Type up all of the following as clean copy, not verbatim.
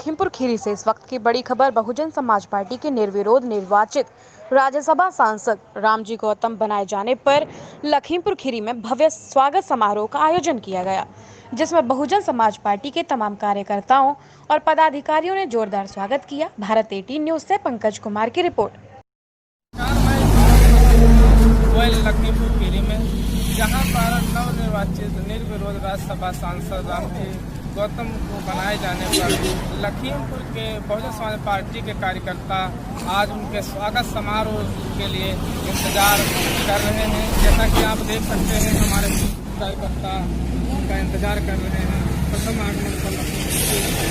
लखीमपुर खीरी से इस वक्त की बड़ी खबर। बहुजन समाज पार्टी के निर्विरोध निर्वाचित राज्यसभा सांसद रामजी गौतम बनाए जाने पर लखीमपुर खीरी में भव्य स्वागत समारोह का आयोजन किया गया, जिसमें बहुजन समाज पार्टी के तमाम कार्यकर्ताओं और पदाधिकारियों ने जोरदार स्वागत किया। भारत 18 न्यूज से पंकज कुमार की रिपोर्ट। लखीमपुर खीरी में जहां पर नवनिर्वाचित निर्विरोध राज्यसभा सांसद रामजी गौतम को बनाए जाने पर लखीमपुर के बहुजन समाज पार्टी के कार्यकर्ता आज उनके स्वागत समारोह के लिए इंतजार कर रहे हैं। जैसा कि आप देख सकते हैं, हमारे कार्यकर्ता उनका इंतजार कर रहे हैं। प्रथम आगमन पर लखीमपुर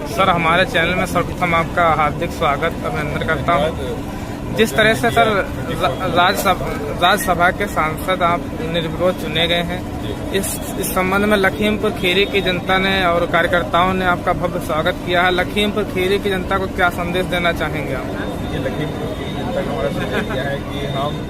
सर, हमारे चैनल में सर्वप्रथम आपका हार्दिक स्वागत अभिनंदन करता हूं। जिस तरह से सर राज्यसभा के सांसद आप निर्विरोध चुने गए हैं, इस संबंध में लखीमपुर खीरी की जनता ने और कार्यकर्ताओं ने आपका भव्य स्वागत किया है। लखीमपुर खीरी की जनता को क्या संदेश देना चाहेंगे आप? ये लखीमपुर की जनता का हमारा संदेश यह है कि हम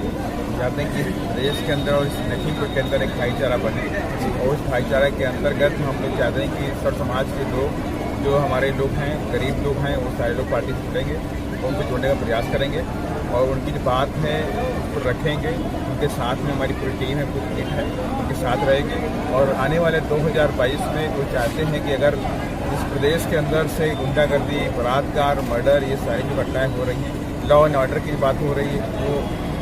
चाहते हैं कि देश के अंदर और इस लखीमपुर के अंदर एक भाईचारा बने, और उस भाईचारा के अंतर्गत हम लोग चाहते हैं कि सर्व समाज के लोग, जो हमारे लोग हैं, गरीब लोग हैं, वो सारे लोग पार्टी से जुड़ेंगे, उनको जोड़ने का प्रयास करेंगे और उनकी जो बात है उसको रखेंगे। उनके साथ में हमारी पूरी टीम है, पूरी टीम है, उनके साथ रहेंगे। और आने वाले 2022 में वो चाहते हैं कि अगर इस प्रदेश के अंदर से गुंडागर्दी, बलात्कार, मर्डर, ये सारी जो घटनाएँ हो रही हैं, लॉ एंड ऑर्डर की बात हो रही है, वो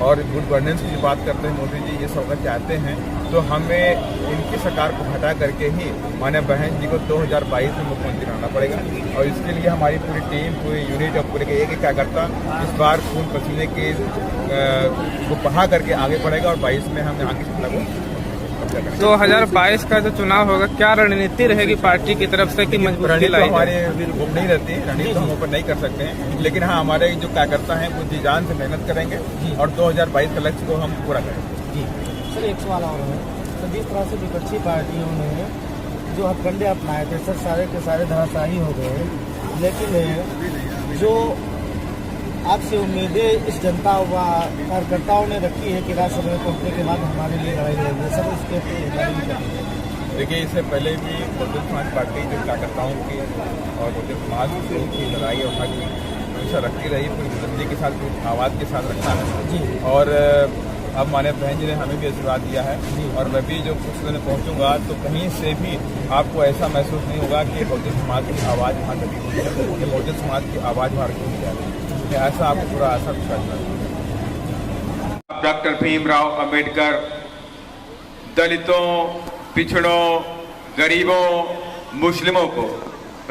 और गुड गवर्नेंस की बात करते हैं मोदी जी, ये सब अगर चाहते हैं तो हमें इनकी सरकार को हटा करके ही माननीय बहन जी को 2022 में मुख्यमंत्री बनाना पड़ेगा। और इसके लिए हमारी पूरी टीम, पूरी यूनिट और पूरे एक कार्यकर्ता इस बार खून पसीने के को बहा करके आगे बढ़ेगा और 22 में हम आगे सपना को 2022 का जो चुनाव होगा, क्या रणनीति रहेगी पार्टी की तरफ से कि मजबूती लाई? हमारे वो नहीं रहती, रणनीति हम ऊपर नहीं कर सकते हैं, लेकिन हाँ, हमारे जो कार्यकर्ता हैं वो जी जान से मेहनत करेंगे और 2022 के लक्ष्य को हम पूरा करेंगे। जी सर, एक सवाल और है। तो जिस तरह से विपक्षी पार्टियों ने जो हथकंडे अपनाए थे सर, सारे के सारे धराशायी हो गए, लेकिन जो आपसे उम्मीदें इस जनता व कार्यकर्ताओं ने रखी है कि राज्यसभा में पहुंचने के बाद हमारे लिए लड़ाई लड़ेगी, सर इसके देखिए, इससे पहले भी बहुजन समाज पार्टी जो कार्यकर्ताओं की और बहुजन समाज की लड़ाई और हक हमेशा रखती रही, पूरी बुलंदी के साथ, पूरी आवाज़ के साथ रखा है जी। और अब माननीय बहन जी ने हमें भी आशीर्वाद दिया है और मैं भी जो कुछ दिन पहुँचूंगा तो कहीं से भी आपको ऐसा महसूस नहीं होगा कि बहुजन समाज की आवाज़ वहाँ तक नहीं है, बहुजन समाज की आवाज़ वहाँ रखी नहीं जा रही है। ऐसा आपको पूरा आशा विश्वास है। डॉक्टर भीमराव अंबेडकर दलितों, पिछड़ों, गरीबों, मुस्लिमों को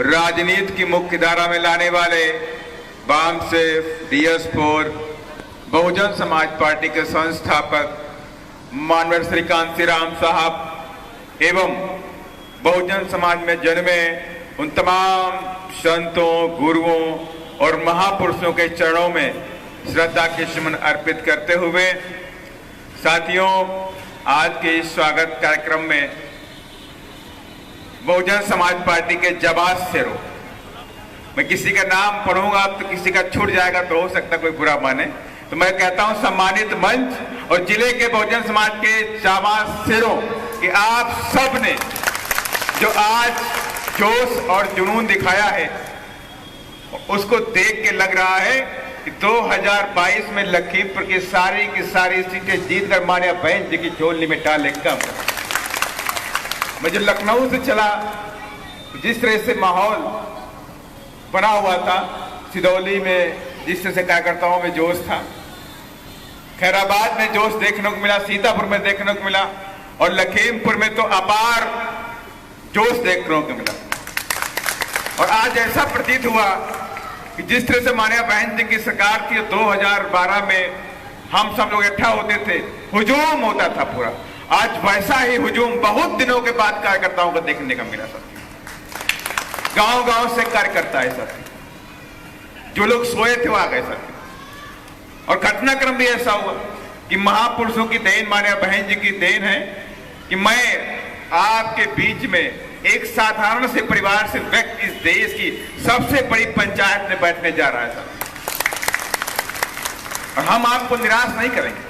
राजनीति की मुख्य धारा में लाने वाले बामसेफ DS4 बहुजन समाज पार्टी के संस्थापक मानव श्री कांशीराम साहब एवं बहुजन समाज में जन्मे उन तमाम संतों, गुरुओं और महापुरुषों के चरणों में श्रद्धा के सुमन अर्पित करते हुए, साथियों, आज के इस स्वागत कार्यक्रम में बहुजन समाज पार्टी के जाबाज शेरों, मैं किसी का नाम पढ़ूंगा तो किसी का छूट जाएगा तो हो सकता कोई बुरा माने, तो मैं कहता हूं सम्मानित मंच और जिले के बहुजन समाज के जाबाज शेरों कि आप सब ने जो आज जोश और जुनून दिखाया है, उसको देख के लग रहा है कि 2022 में लखीमपुर की सारी सीटें जीत कर माननीय बहन जी की झोली में डाले कम। मैं जो लखनऊ से चला, जिस तरह से माहौल बना हुआ था, सिदौली में जिस तरह से कार्यकर्ताओं में जोश था, खैराबाद में जोश देखने को मिला, सीतापुर में देखने को मिला और लखीमपुर में तो अपार जोश देखने को मिला। और आज ऐसा प्रतीत हुआ कि जिस तरह से माननीय बहन जी की सरकार थी 2012 में हम सब लोग इकट्ठा होते थे, हुजूम होता था पूरा, आज वैसा ही हुजूम बहुत दिनों के बाद कार्यकर्ताओं को देखने का मिला। सब गांव गांव से कार्यकर्ता है सर, जो लोग सोए थे वो आ गए सर। और घटनाक्रम भी ऐसा हुआ कि महापुरुषों की देन, माननीय बहन जी की देन है कि मैं आपके बीच में एक साधारण से परिवार से व्यक्ति इस देश की सबसे बड़ी पंचायत में बैठने जा रहा है सर। और हम आपको निराश नहीं करेंगे,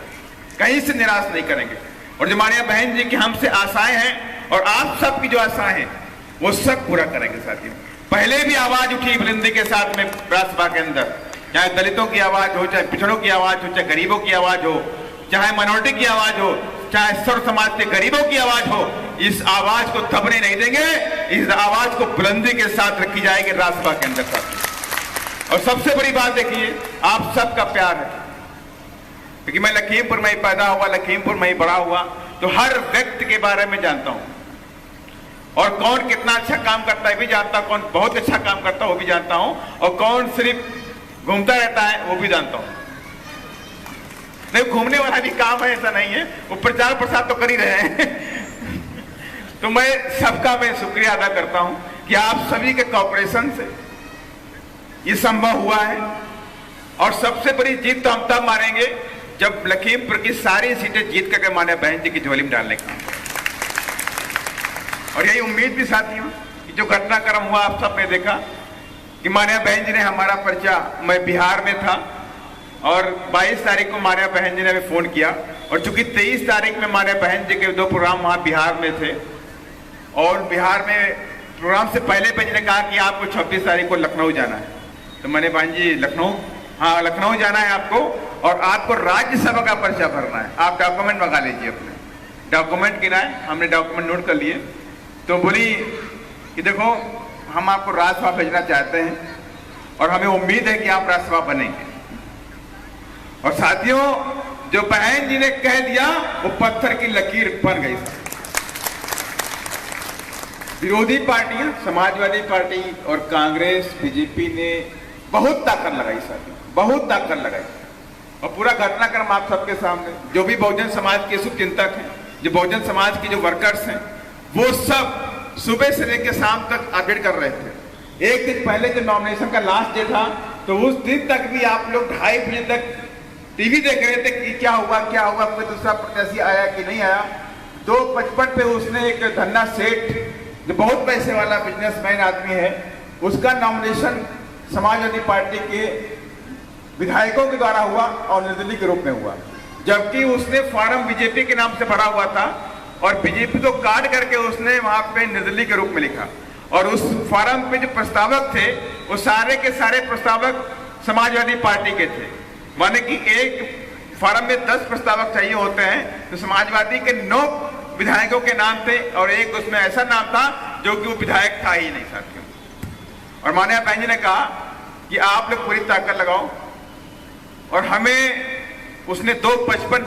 कहीं से निराश नहीं करेंगे। और जो माननीय बहन जी की हमसे आशाएं हैं और आप सबकी जो आशाएं हैं वो सब पूरा करेंगे साथियों। पहले भी आवाज उठी बुलंदी के साथ में राज्यसभा के अंदर, चाहे दलितों की आवाज हो, चाहे पिछड़ों की आवाज हो, चाहे गरीबों की आवाज हो, चाहे माइनॉरिटी की आवाज हो, चाहे सर्व समाज के गरीबों की आवाज हो, इस आवाज को दबने नहीं देंगे। इस आवाज को बुलंदी के साथ रखी जाएगी राज्यसभा के अंदर साथियों। और सबसे बड़ी बात देखिए, आप सबका प्यार है, क्योंकि मैं लखीमपुर में ही पैदा हुआ, लखीमपुर में ही बड़ा हुआ, तो हर व्यक्ति के बारे में जानता हूं और कौन कितना अच्छा काम करता है भी जानता हूं, कौन बहुत अच्छा काम करता है वो भी जानता हूं, और कौन सिर्फ घूमता रहता है वो भी जानता हूं। नहीं, घूमने वाला भी काम है, ऐसा नहीं है, वो प्रचार प्रसार तो कर ही रहे हैं। तो मैं सबका मैं शुक्रिया अदा करता हूं कि आप सभी के कोऑपरेशन से ये संभव हुआ है। और सबसे बड़ी जीत तो हम तब मारेंगे जब लखीमपुर की सारी सीटें जीत करके माननीय बहन जी की झोली में डालने का। और यही उम्मीद भी साथियों कि जो घटनाक्रम हुआ आप सब ने देखा कि माननीय बहन जी ने हमारा पर्चा, मैं बिहार में था और 22 तारीख को माननीय बहन जी ने हमें फोन किया, और चूंकि 23 तारीख में माननीय बहन जी के 2 प्रोग्राम वहां बिहार में थे और बिहार में प्रोग्राम से पहले बहन जी ने कहा कि आपको 26 तारीख को लखनऊ जाना है। तो मैंने बहन जी लखनऊ, हाँ लखनऊ जाना है आपको, और आपको राज्यसभा का पर्चा भरना है, आप डॉक्यूमेंट मंगा लीजिए अपने। डॉक्यूमेंट गिनाए, हमने डॉक्यूमेंट नोट कर लिए, तो बोली कि देखो हम आपको राज्यसभा भेजना चाहते हैं और हमें उम्मीद है कि आप राज्यसभा बनेंगे। और साथियों, जो बहन जी ने कह दिया वो पत्थर की लकीर बन गई। विरोधी पार्टियां, समाजवादी पार्टी और कांग्रेस, बीजेपी ने बहुत ताकत लगाई साथियों, बहुत ताकत लगाई। और पूरा घटनाक्रम आप सबके सामने, जो भी बहुजन समाज के शुभचिंतक हैं, जो बहुजन समाज के जो वर्कर्स हैं, वो सब सुबह से लेकर शाम तक अपडेट कर रहे थे। एक दिन पहले जो नॉमिनेशन का लास्ट डे था, तो उस दिन तक भी आप लोग 2:30 बजे तक टीवी देख रहे थे कि क्या हुआ, कोई दूसरा प्रत्याशी आया कि नहीं आया। 2:55 पे उसने एक धन्ना सेठ, जो बहुत पैसे वाला बिजनेसमैन आदमी है, उसका नॉमिनेशन समाजवादी पार्टी के विधायकों के द्वारा हुआ और निर्दलीय के रूप में हुआ, जबकि उसने फॉर्म बीजेपी के नाम से भरा हुआ था और बीजेपी को काट करके उसने वहां पे निर्दलीय के रूप में लिखा। और उस फॉर्म पे जो प्रस्तावक थे वो सारे के सारे प्रस्तावक समाजवादी पार्टी के थे। माने कि एक फॉर्म में 10 प्रस्तावक चाहिए होते हैं, तो समाजवादी के 9 विधायकों के नाम थे और एक उसमें ऐसा नाम था जो कि वो विधायक था ही नहीं साथियों। और माननीय बहन जी ने कहा कि आप लोग पूरी ताकत लगाओ, और हमें उसने 2:55